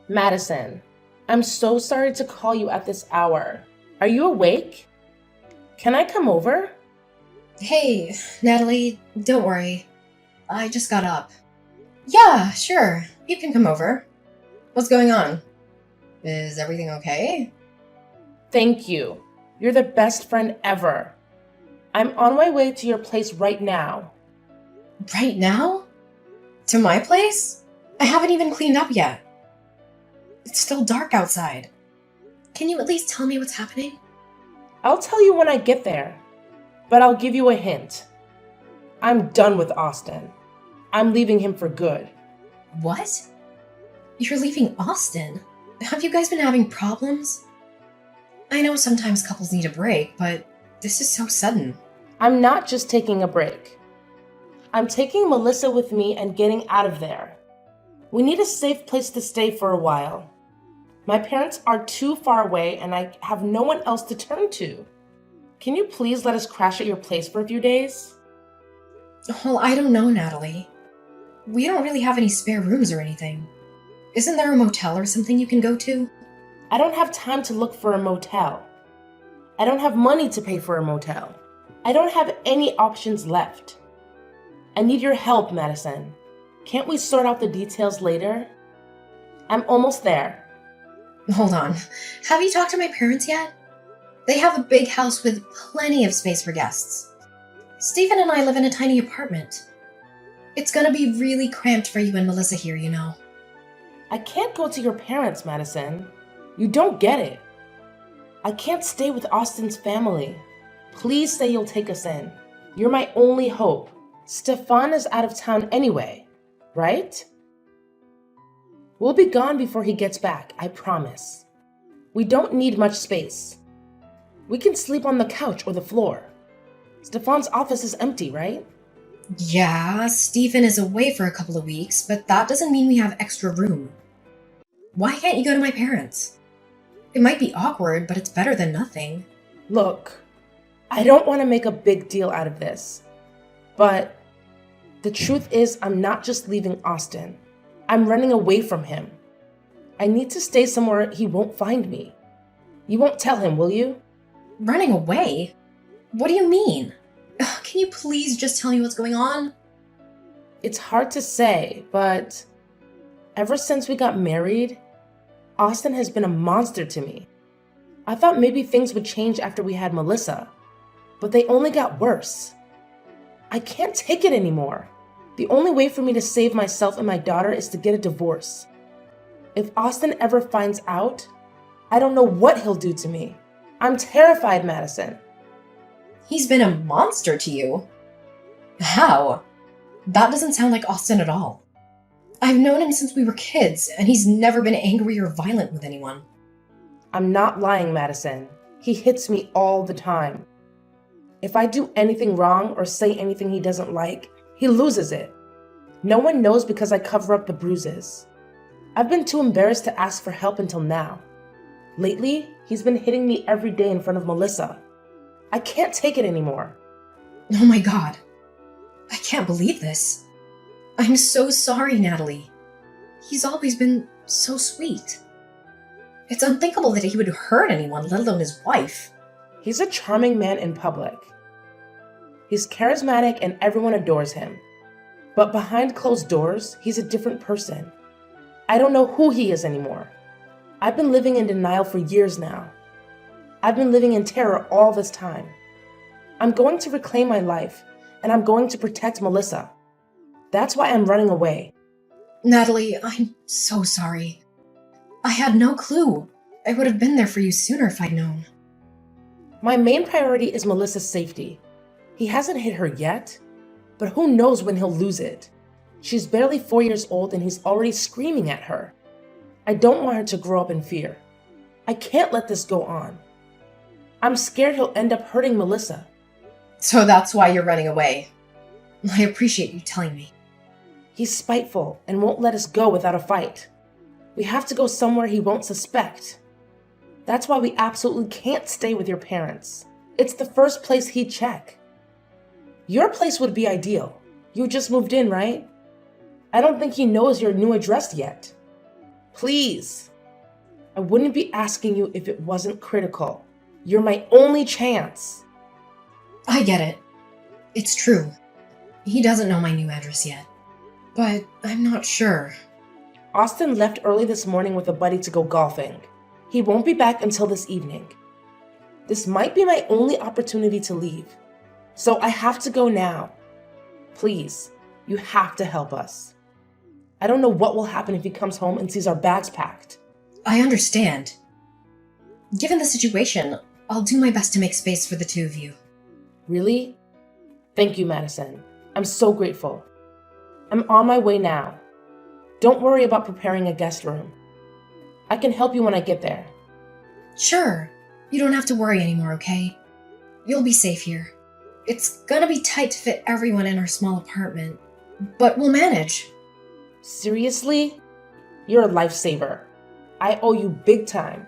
Madison, I'm so sorry to call you at this hour. Are you awake? Can I come over? Hey, Natalie, don't worry. I just got up. Yeah, sure. You can come over. What's going on? Is everything okay? Thank you. You're the best friend ever. I'm on my way to your place right now. Right now? To my place? I haven't even cleaned up yet. It's still dark outside. Can you at least tell me what's happening? I'll tell you when I get there, but I'll give you a hint. I'm done with Austin. I'm leaving him for good. What? You're leaving Austin? Have you guys been having problems? I know sometimes couples need a break, but this is so sudden. I'm not just taking a break. I'm taking Melissa with me and getting out of there. We need a safe place to stay for a while. My parents are too far away and I have no one else to turn to. Can you please let us crash at your place for a few days? Well, I don't know, Natalie. We don't really have any spare rooms or anything. Isn't there a motel or something you can go to? I don't have time to look for a motel. I don't have money to pay for a motel. I don't have any options left. I need your help, Madison. Can't we sort out the details later? I'm almost there. Hold on. Have you talked to my parents yet? They have a big house with plenty of space for guests. Stephen and I live in a tiny apartment. It's gonna be really cramped for you and Melissa here, you know. I can't go to your parents, Madison. You don't get it. I can't stay with Austin's family. Please say you'll take us in. You're my only hope. Stefan is out of town anyway, right? We'll be gone before he gets back, I promise. We don't need much space. We can sleep on the couch or the floor. Stefan's office is empty, right? Yeah, Stephen is away for a couple of weeks, but that doesn't mean we have extra room. Why can't you go to my parents? It might be awkward, but it's better than nothing. Look, I don't want to make a big deal out of this, but the truth is I'm not just leaving Austin. I'm running away from him. I need to stay somewhere he won't find me. You won't tell him, will you? Running away? What do you mean? Ugh, can you please just tell me what's going on? It's hard to say, but ever since we got married, Austin has been a monster to me. I thought maybe things would change after we had Melissa, but they only got worse. I can't take it anymore. The only way for me to save myself and my daughter is to get a divorce. If Austin ever finds out, I don't know what he'll do to me. I'm terrified, Madison. He's been a monster to you? How? That doesn't sound like Austin at all. I've known him since we were kids, and he's never been angry or violent with anyone. I'm not lying, Madison. He hits me all the time. If I do anything wrong or say anything he doesn't like, he loses it. No one knows because I cover up the bruises. I've been too embarrassed to ask for help until now. Lately, he's been hitting me every day in front of Melissa. I can't take it anymore. Oh my god. I can't believe this. I'm so sorry, Natalie. He's always been so sweet. It's unthinkable that he would hurt anyone, let alone his wife. He's a charming man in public. He's charismatic and everyone adores him. But behind closed doors, he's a different person. I don't know who he is anymore. I've been living in denial for years now. I've been living in terror all this time. I'm going to reclaim my life, and I'm going to protect Melissa. That's why I'm running away. Natalie, I'm so sorry. I had no clue. I would have been there for you sooner if I'd known. My main priority is Melissa's safety. He hasn't hit her yet, but who knows when he'll lose it. She's barely 4 years old and he's already screaming at her. I don't want her to grow up in fear. I can't let this go on. I'm scared he'll end up hurting Melissa. So that's why you're running away. I appreciate you telling me. He's spiteful and won't let us go without a fight. We have to go somewhere he won't suspect. That's why we absolutely can't stay with your parents. It's the first place he'd check. Your place would be ideal. You just moved in, right? I don't think he knows your new address yet. Please. I wouldn't be asking you if it wasn't critical. You're my only chance. I get it. It's true. He doesn't know my new address yet. But I'm not sure. Austin left early this morning with a buddy to go golfing. He won't be back until this evening. This might be my only opportunity to leave. So I have to go now. Please, you have to help us. I don't know what will happen if he comes home and sees our bags packed. I understand. Given the situation, I'll do my best to make space for the two of you. Really? Thank you, Madison. I'm so grateful. I'm on my way now. Don't worry about preparing a guest room. I can help you when I get there. Sure. You don't have to worry anymore, okay? You'll be safe here. It's gonna be tight to fit everyone in our small apartment, but we'll manage. Seriously? You're a lifesaver. I owe you big time.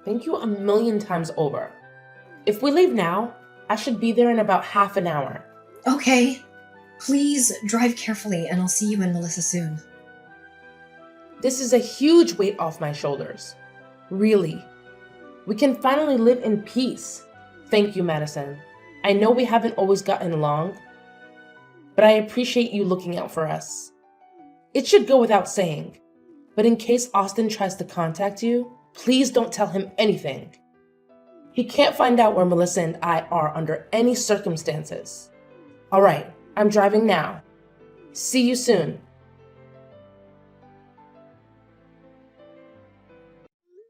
Thank you 1,000,000 times over. If we leave now, I should be there in about half an hour. Okay. Please drive carefully and I'll see you and Melissa soon. This is a huge weight off my shoulders. Really. We can finally live in peace. Thank you, Madison. I know we haven't always gotten along, but I appreciate you looking out for us. It should go without saying, but in case Austin tries to contact you, please don't tell him anything. He can't find out where Melissa and I are under any circumstances. All right, I'm driving now. See you soon.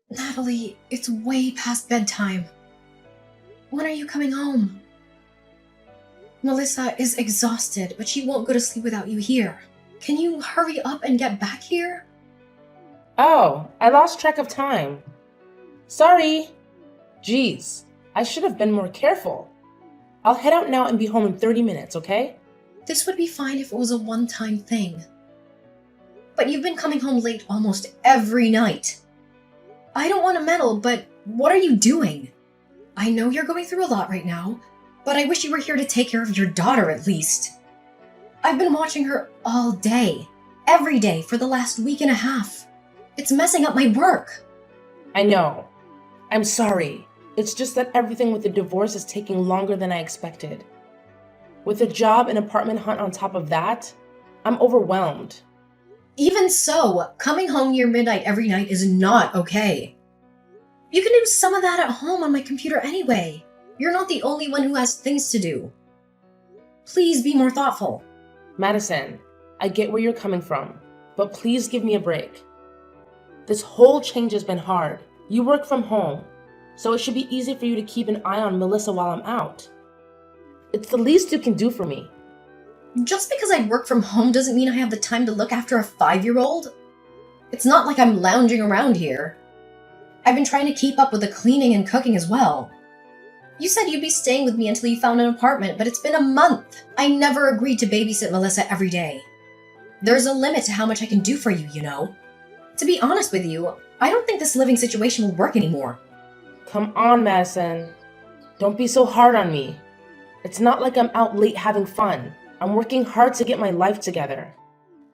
Natalie, it's way past bedtime. When are you coming home? Melissa is exhausted, but she won't go to sleep without you here. Can you hurry up and get back here? Oh, I lost track of time. Sorry. Geez, I should have been more careful. I'll head out now and be home in 30 minutes, okay? This would be fine if it was a one-time thing. But you've been coming home late almost every night. I don't want to meddle, but what are you doing? I know you're going through a lot right now, but I wish you were here to take care of your daughter at least. I've been watching her all day, every day for the last week and a half. It's messing up my work. I know. I'm sorry. It's just that everything with the divorce is taking longer than I expected. With a job and apartment hunt on top of that, I'm overwhelmed. Even so, coming home near midnight every night is not okay. You can do some of that at home on my computer anyway. You're not the only one who has things to do. Please be more thoughtful. Madison, I get where you're coming from, but please give me a break. This whole change has been hard. You work from home, so it should be easy for you to keep an eye on Melissa while I'm out. It's the least you can do for me. Just because I work from home doesn't mean I have the time to look after a 5-year-old. It's not like I'm lounging around here. I've been trying to keep up with the cleaning and cooking as well. You said you'd be staying with me until you found an apartment, but it's been a month. I never agreed to babysit Melissa every day. There's a limit to how much I can do for you, you know. To be honest with you, I don't think this living situation will work anymore. Come on, Madison. Don't be so hard on me. It's not like I'm out late having fun. I'm working hard to get my life together.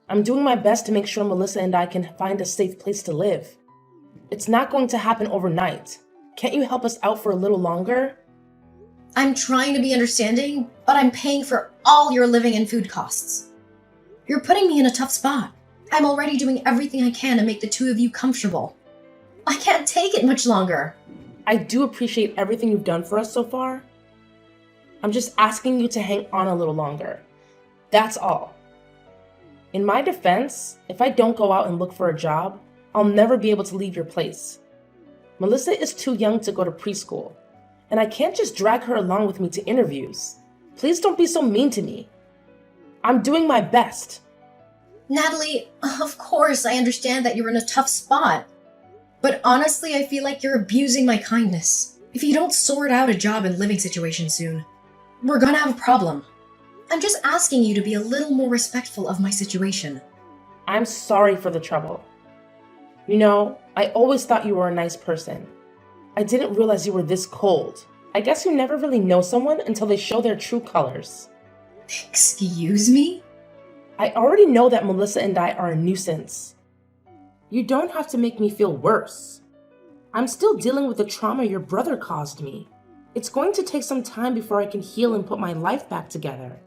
I'm doing my best to make sure Melissa and I can find a safe place to live. It's not going to happen overnight. Can't you help us out for a little longer? I'm trying to be understanding, but I'm paying for all your living and food costs. You're putting me in a tough spot. I'm already doing everything I can to make the two of you comfortable. I can't take it much longer. I do appreciate everything you've done for us so far. I'm just asking you to hang on a little longer. That's all. In my defense, if I don't go out and look for a job, I'll never be able to leave your place. Melissa is too young to go to preschool, and I can't just drag her along with me to interviews. Please don't be so mean to me. I'm doing my best. Natalie, of course I understand that you're in a tough spot. But honestly, I feel like you're abusing my kindness. If you don't sort out a job and living situation soon, we're gonna have a problem. I'm just asking you to be a little more respectful of my situation. I'm sorry for the trouble. You know, I always thought you were a nice person. I didn't realize you were this cold. I guess you never really know someone until they show their true colors. Excuse me? I already know that Melissa and I are a nuisance. You don't have to make me feel worse. I'm still dealing with the trauma your brother caused me. It's going to take some time before I can heal and put my life back together.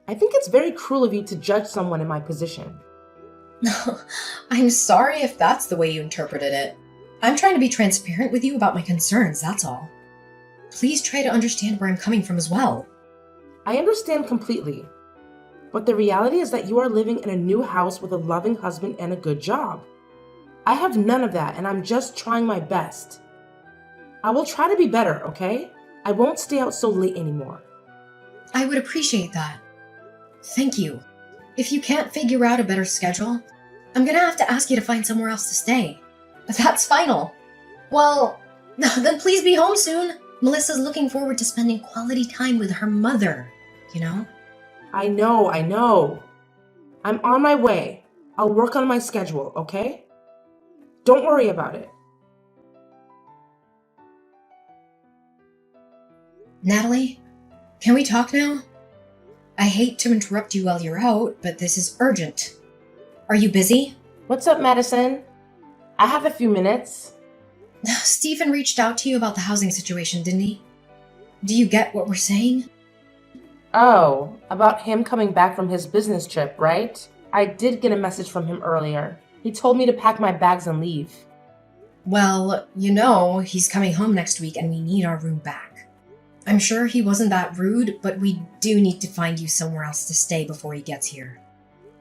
I think it's very cruel of you to judge someone in my position. I'm sorry if that's the way you interpreted it. I'm trying to be transparent with you about my concerns, that's all. Please try to understand where I'm coming from as well. I understand completely. But the reality is that you are living in a new house with a loving husband and a good job. I have none of that, and I'm just trying my best. I will try to be better, okay? I won't stay out so late anymore. I would appreciate that. Thank you. If you can't figure out a better schedule, I'm gonna have to ask you to find somewhere else to stay. That's final. Well, then please be home soon. Melissa's looking forward to spending quality time with her mother, you know? I know. I'm on my way. I'll work on my schedule, okay? Don't worry about it. Natalie, can we talk now? I hate to interrupt you while you're out, but this is urgent. Are you busy? What's up, Madison? I have a few minutes. Stephen reached out to you about the housing situation, didn't he? Do you get what we're saying? Oh, about him coming back from his business trip, right? I did get a message from him earlier. He told me to pack my bags and leave. Well, you know, he's coming home next week and we need our room back. I'm sure he wasn't that rude, but we do need to find you somewhere else to stay before he gets here.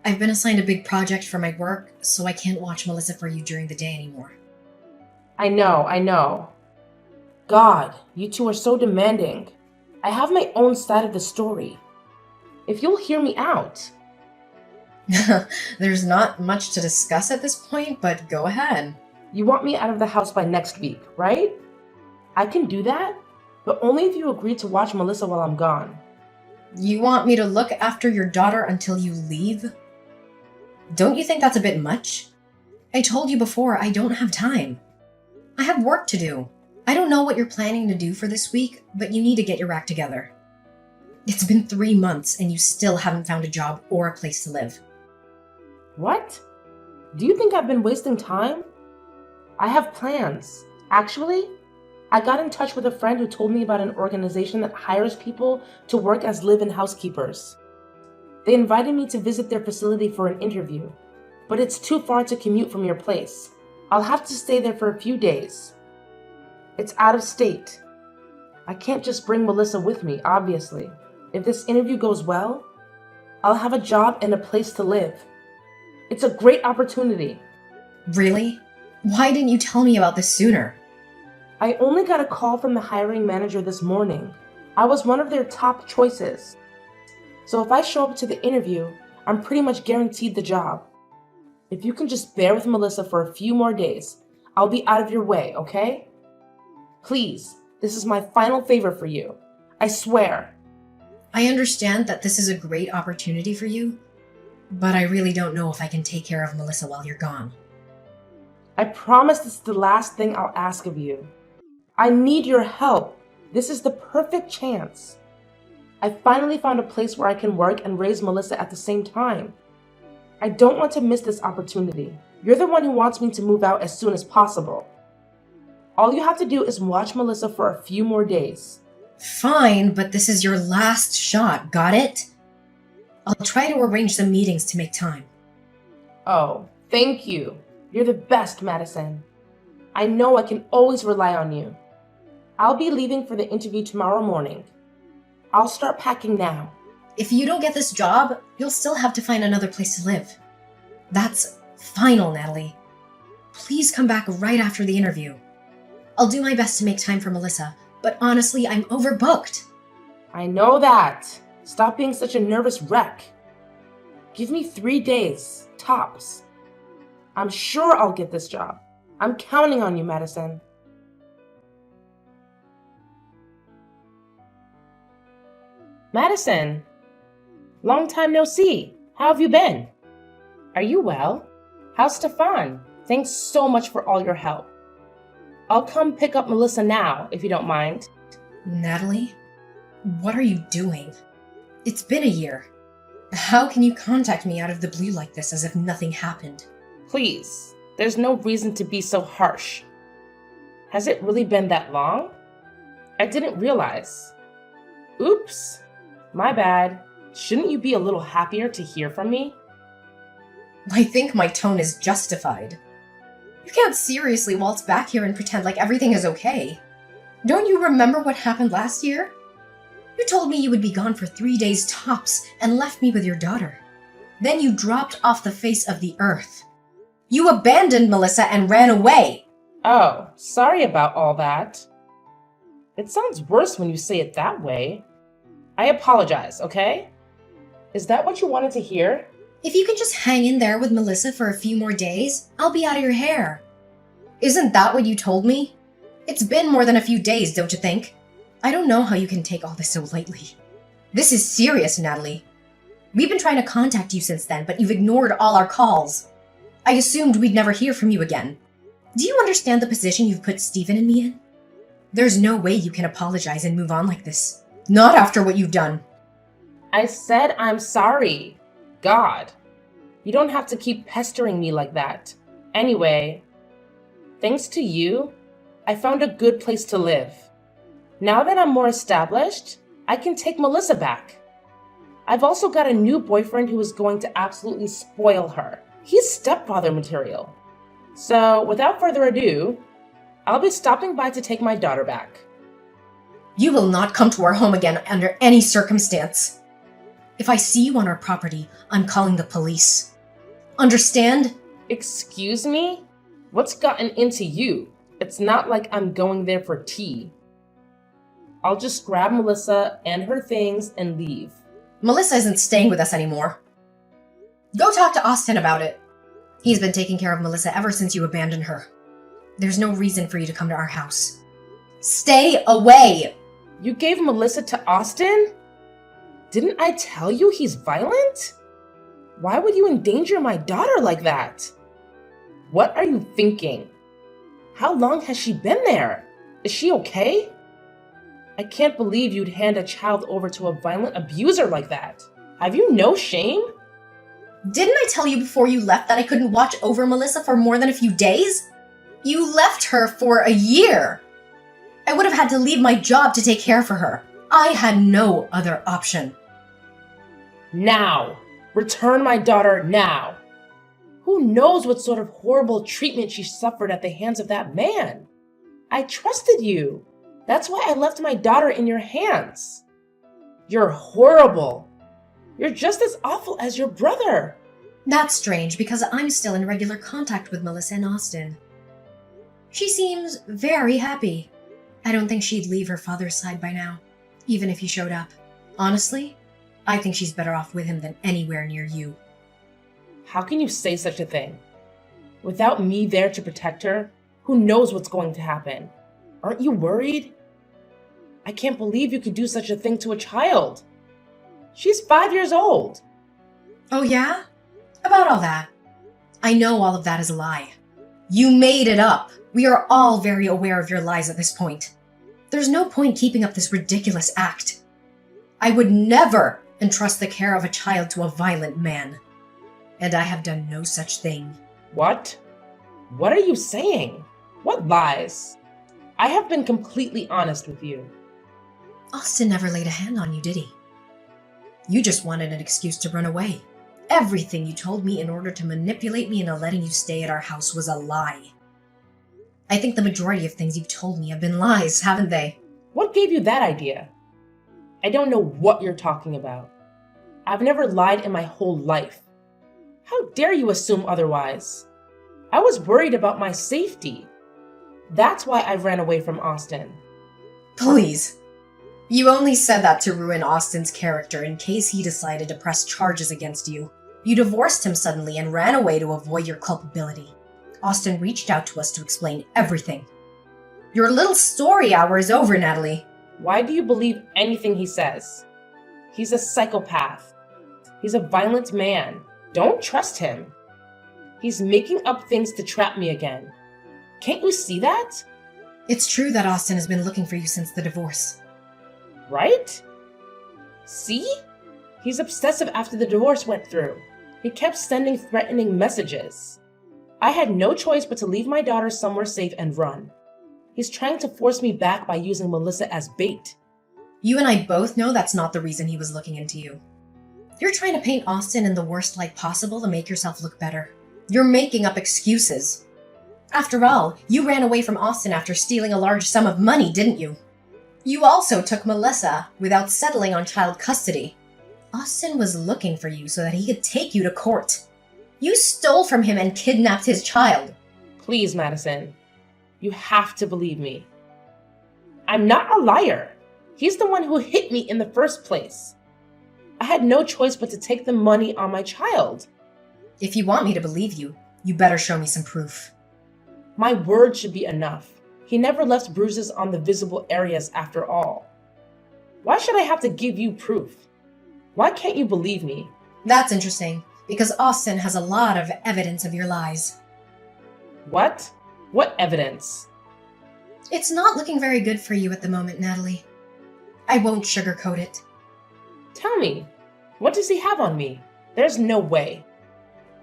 I've been assigned a big project for my work, so I can't watch Melissa for you during the day anymore. I know. God, you two are so demanding. I have my own side of the story. If you'll hear me out. There's not much to discuss at this point, but go ahead. You want me out of the house by next week, right? I can do that, but only if you agree to watch Melissa while I'm gone. You want me to look after your daughter until you leave? Don't you think that's a bit much? I told you before, I don't have time. I have work to do. I don't know what you're planning to do for this week, but you need to get your act together. It's been 3 months and you still haven't found a job or a place to live. What? Do you think I've been wasting time? I have plans. Actually, I got in touch with a friend who told me about an organization that hires people to work as live-in housekeepers. They invited me to visit their facility for an interview, but it's too far to commute from your place. I'll have to stay there for a few days. It's out of state. I can't just bring Melissa with me, obviously. If this interview goes well, I'll have a job and a place to live. It's a great opportunity. Really? Why didn't you tell me about this sooner? I only got a call from the hiring manager this morning. I was one of their top choices. So if I show up to the interview, I'm pretty much guaranteed the job. If you can just bear with Melissa for a few more days, I'll be out of your way, okay? Please, this is my final favor for you. I swear. I understand that this is a great opportunity for you, but I really don't know if I can take care of Melissa while you're gone. I promise this is the last thing I'll ask of you. I need your help. This is the perfect chance. I finally found a place where I can work and raise Melissa at the same time. I don't want to miss this opportunity. You're the one who wants me to move out as soon as possible. All you have to do is watch Melissa for a few more days. Fine, but this is your last shot, got it? I'll try to arrange some meetings to make time. Oh, thank you. You're the best, Madison. I know I can always rely on you. I'll be leaving for the interview tomorrow morning. I'll start packing now. If you don't get this job, you'll still have to find another place to live. That's final, Natalie. Please come back right after the interview. I'll do my best to make time for Melissa, but honestly, I'm overbooked. I know that. Stop being such a nervous wreck. Give me 3 days, tops. I'm sure I'll get this job. I'm counting on you, Madison. Madison, long time no see. How have you been? Are you well? How's Stefan? Thanks so much for all your help. I'll come pick up Melissa now, if you don't mind. Natalie, what are you doing? It's been a year. How can you contact me out of the blue like this as if nothing happened? Please, There's no reason to be so harsh. Has it really been that long? I didn't realize. Oops. My bad. Shouldn't you be a little happier to hear from me? I think my tone is justified. You can't seriously waltz back here and pretend like everything is okay. Don't you remember what happened last year? You told me you would be gone for 3 days tops and left me with your daughter. Then you dropped off the face of the earth. You abandoned Melissa and ran away. Oh, sorry about all that. It sounds worse when you say it that way. I apologize, okay? Is that what you wanted to hear? If you can just hang in there with Melissa for a few more days, I'll be out of your hair. Isn't that what you told me? It's been more than a few days, don't you think? I don't know how you can take all this so lightly. This is serious, Natalie. We've been trying to contact you since then, but you've ignored all our calls. I assumed we'd never hear from you again. Do you understand the position you've put Stephen and me in? There's no way you can apologize and move on like this. Not after what you've done. I said I'm sorry. God. You don't have to keep pestering me like that. Anyway, thanks to you, I found a good place to live. Now that I'm more established, I can take Melissa back. I've also got a new boyfriend who is going to absolutely spoil her. He's stepfather material. So, without further ado, I'll be stopping by to take my daughter back. You will not come to our home again under any circumstance. If I see you on our property, I'm calling the police. Understand? Excuse me? What's gotten into you? It's not like I'm going there for tea. I'll just grab Melissa and her things and leave. Melissa isn't staying with us anymore. Go talk to Austin about it. He's been taking care of Melissa ever since you abandoned her. There's no reason for you to come to our house. Stay away! You gave Melissa to Austin? Didn't I tell you he's violent? Why would you endanger my daughter like that? What are you thinking? How long has she been there? Is she okay? I can't believe you'd hand a child over to a violent abuser like that. Have you no shame? Didn't I tell you before you left that I couldn't watch over Melissa for more than a few days? You left her for a year. I would have had to leave my job to take care for her. I had no other option. Now! Return my daughter now! Who knows what sort of horrible treatment she suffered at the hands of that man? I trusted you. That's why I left my daughter in your hands. You're horrible. You're just as awful as your brother. That's strange because I'm still in regular contact with Melissa and Austin. She seems very happy. I don't think she'd leave her father's side by now, even if he showed up. Honestly, I think she's better off with him than anywhere near you. How can you say such a thing? Without me there to protect her, who knows what's going to happen? Aren't you worried? I can't believe you could do such a thing to a child. She's 5 years old. Oh yeah? About all that. I know all of that is a lie. You made it up. We are all very aware of your lies at this point. There's no point keeping up this ridiculous act. I would never entrust the care of a child to a violent man. And I have done no such thing. What? What are you saying? What lies? I have been completely honest with you. Austin never laid a hand on you, did he? You just wanted an excuse to run away. Everything you told me in order to manipulate me into letting you stay at our house was a lie. I think the majority of things you've told me have been lies, haven't they? What gave you that idea? I don't know what you're talking about. I've never lied in my whole life. How dare you assume otherwise? I was worried about my safety. That's why I ran away from Austin. Please. You only said that to ruin Austin's character in case he decided to press charges against you. You divorced him suddenly and ran away to avoid your culpability. Austin reached out to us to explain everything. Your little story hour is over, Natalie. Why do you believe anything he says? He's a psychopath. He's a violent man. Don't trust him. He's making up things to trap me again. Can't you see that? It's true that Austin has been looking for you since the divorce. Right? See? He's obsessive after the divorce went through. He kept sending threatening messages. I had no choice but to leave my daughter somewhere safe and run. He's trying to force me back by using Melissa as bait. You and I both know that's not the reason he was looking into you. You're trying to paint Austin in the worst light possible to make yourself look better. You're making up excuses. After all, you ran away from Austin after stealing a large sum of money, didn't you? You also took Melissa without settling on child custody. Austin was looking for you so that he could take you to court. You stole from him and kidnapped his child. Please, Madison. You have to believe me. I'm not a liar. He's the one who hit me in the first place. I had no choice but to take the money on my child. If you want me to believe you, you better show me some proof. My word should be enough. He never left bruises on the visible areas after all. Why should I have to give you proof? Why can't you believe me? That's interesting, because Austin has a lot of evidence of your lies. What? What evidence? It's not looking very good for you at the moment, Natalie. I won't sugarcoat it. Tell me, what does he have on me? There's no way.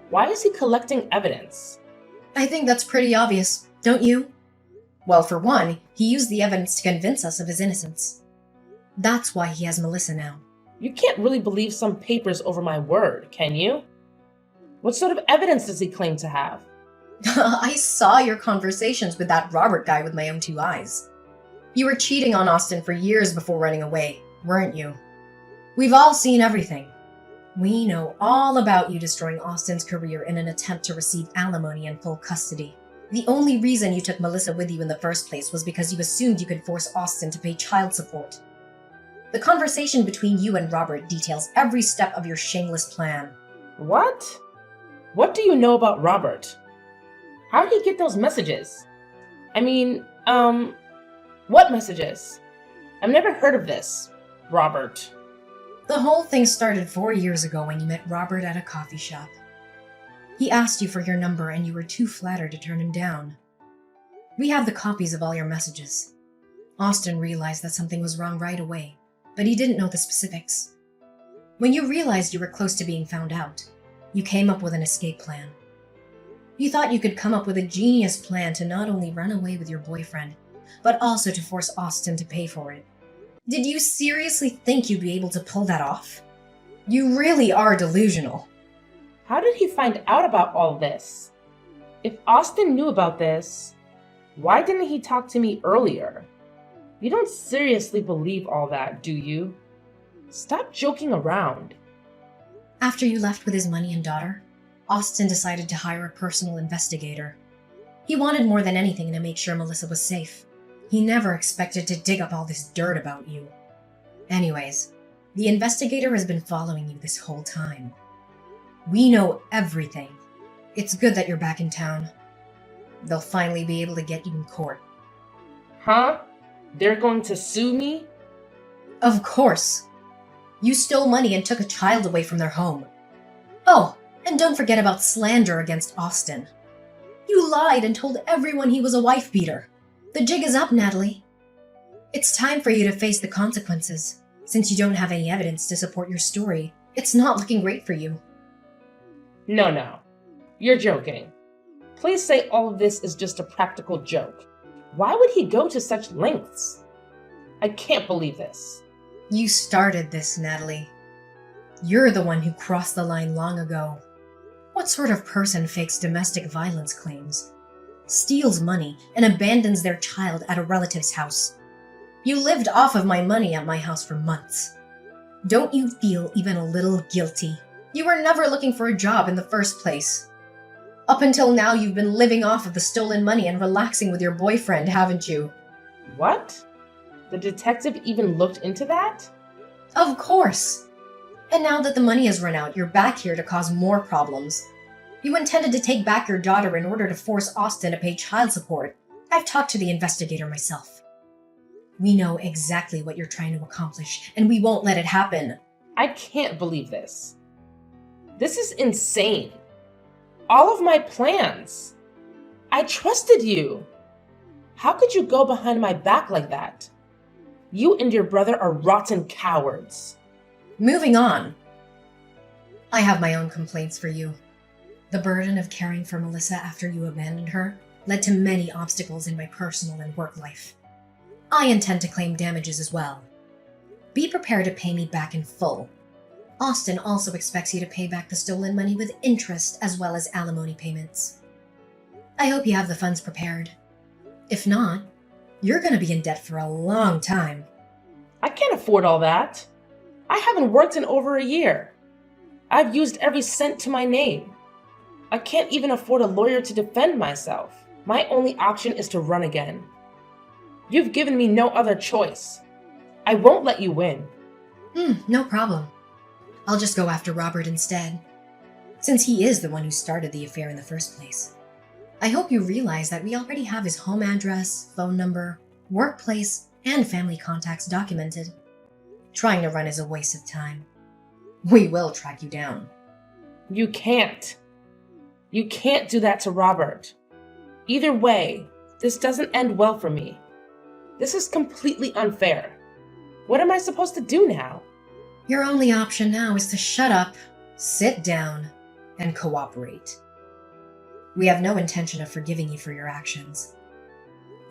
Why is he collecting evidence? I think that's pretty obvious, don't you? Well, for one, he used the evidence to convince us of his innocence. That's why he has Melissa now. You can't really believe some papers over my word, can you? What sort of evidence does he claim to have? I saw your conversations with that Robert guy with my own two eyes. You were cheating on Austin for years before running away, weren't you? We've all seen everything. We know all about you destroying Austin's career in an attempt to receive alimony and full custody. The only reason you took Melissa with you in the first place was because you assumed you could force Austin to pay child support. The conversation between you and Robert details every step of your shameless plan. What? What do you know about Robert? How did he get those messages? I mean, what messages? I've never heard of this, Robert. The whole thing started 4 years ago when you met Robert at a coffee shop. He asked you for your number and you were too flattered to turn him down. We have the copies of all your messages. Austin realized that something was wrong right away, but he didn't know the specifics. When you realized you were close to being found out, you came up with an escape plan. You thought you could come up with a genius plan to not only run away with your boyfriend, but also to force Austin to pay for it. Did you seriously think you'd be able to pull that off? You really are delusional. How did he find out about all this? If Austin knew about this, why didn't he talk to me earlier? You don't seriously believe all that, do you? Stop joking around. After you left with his money and daughter, Austin decided to hire a personal investigator. He wanted more than anything to make sure Melissa was safe. He never expected to dig up all this dirt about you. Anyways, the investigator has been following you this whole time. We know everything. It's good that you're back in town. They'll finally be able to get you in court. Huh? They're going to sue me? Of course. You stole money and took a child away from their home. Oh, and don't forget about slander against Austin. You lied and told everyone he was a wife beater. The jig is up, Natalie. It's time for you to face the consequences. Since you don't have any evidence to support your story, it's not looking great for you. No. You're joking. Please say all of this is just a practical joke. Why would he go to such lengths? I can't believe this. You started this, Natalie. You're the one who crossed the line long ago. What sort of person fakes domestic violence claims, steals money, and abandons their child at a relative's house? You lived off of my money at my house for months. Don't you feel even a little guilty? You were never looking for a job in the first place. Up until now, you've been living off of the stolen money and relaxing with your boyfriend, haven't you? What? The detective even looked into that? Of course. And now that the money has run out, you're back here to cause more problems. You intended to take back your daughter in order to force Austin to pay child support. I've talked to the investigator myself. We know exactly what you're trying to accomplish, and we won't let it happen. I can't believe this. This is insane. All of my plans. I trusted you. How could you go behind my back like that? You and your brother are rotten cowards. Moving on. I have my own complaints for you. The burden of caring for Melissa after you abandoned her led to many obstacles in my personal and work life. I intend to claim damages as well. Be prepared to pay me back in full. Austin also expects you to pay back the stolen money with interest as well as alimony payments. I hope you have the funds prepared. If not, you're going to be in debt for a long time. I can't afford all that. I haven't worked in over a year. I've used every cent to my name. I can't even afford a lawyer to defend myself. My only option is to run again. You've given me no other choice. I won't let you win. No problem. I'll just go after Robert instead, since he is the one who started the affair in the first place. I hope you realize that we already have his home address, phone number, workplace, and family contacts documented. Trying to run is a waste of time. We will track you down. You can't. You can't do that to Robert. Either way, this doesn't end well for me. This is completely unfair. What am I supposed to do now? Your only option now is to shut up, sit down, and cooperate. We have no intention of forgiving you for your actions.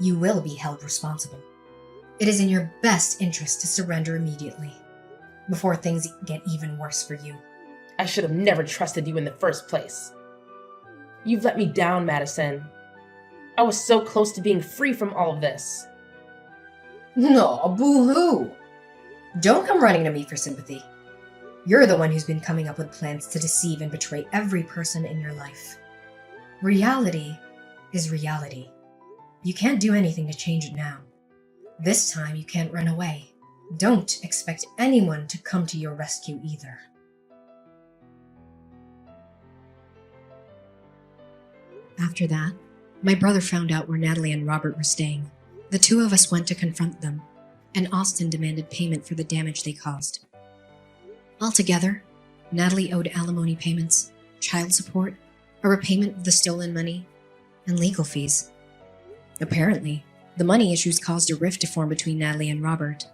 You will be held responsible. It is in your best interest to surrender immediately, before things get even worse for you. I should have never trusted you in the first place. You've let me down, Madison. I was so close to being free from all of this. No, boo-hoo! Don't come running to me for sympathy. You're the one who's been coming up with plans to deceive and betray every person in your life. Reality is reality. You can't do anything to change it now. This time you can't run away. Don't expect anyone to come to your rescue either. After that, my brother found out where Natalie and Robert were staying. The two of us went to confront them, and Austin demanded payment for the damage they caused. Altogether, Natalie owed alimony payments, child support, a repayment of the stolen money, and legal fees. Apparently, the money issues caused a rift to form between Natalie and Robert.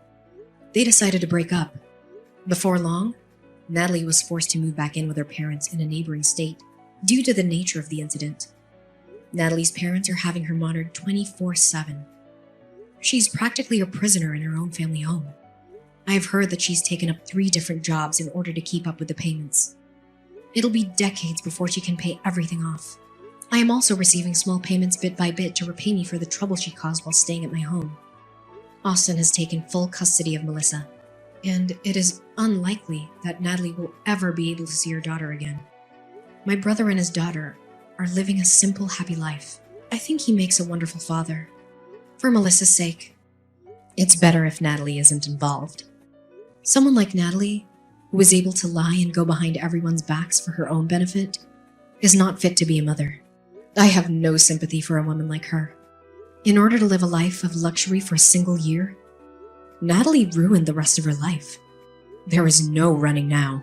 They decided to break up. Before long, Natalie was forced to move back in with her parents in a neighboring state due to the nature of the incident. Natalie's parents are having her monitored 24/7. She's practically a prisoner in her own family home. I've heard that she's taken up 3 different jobs in order to keep up with the payments. It'll be decades before she can pay everything off. I am also receiving small payments bit by bit to repay me for the trouble she caused while staying at my home. Austin has taken full custody of Melissa, and it is unlikely that Natalie will ever be able to see her daughter again. My brother and his daughter are living a simple, happy life. I think he makes a wonderful father. For Melissa's sake, it's better if Natalie isn't involved. Someone like Natalie, who is able to lie and go behind everyone's backs for her own benefit, is not fit to be a mother. I have no sympathy for a woman like her. In order to live a life of luxury for a single year, Natalie ruined the rest of her life. There is no running now.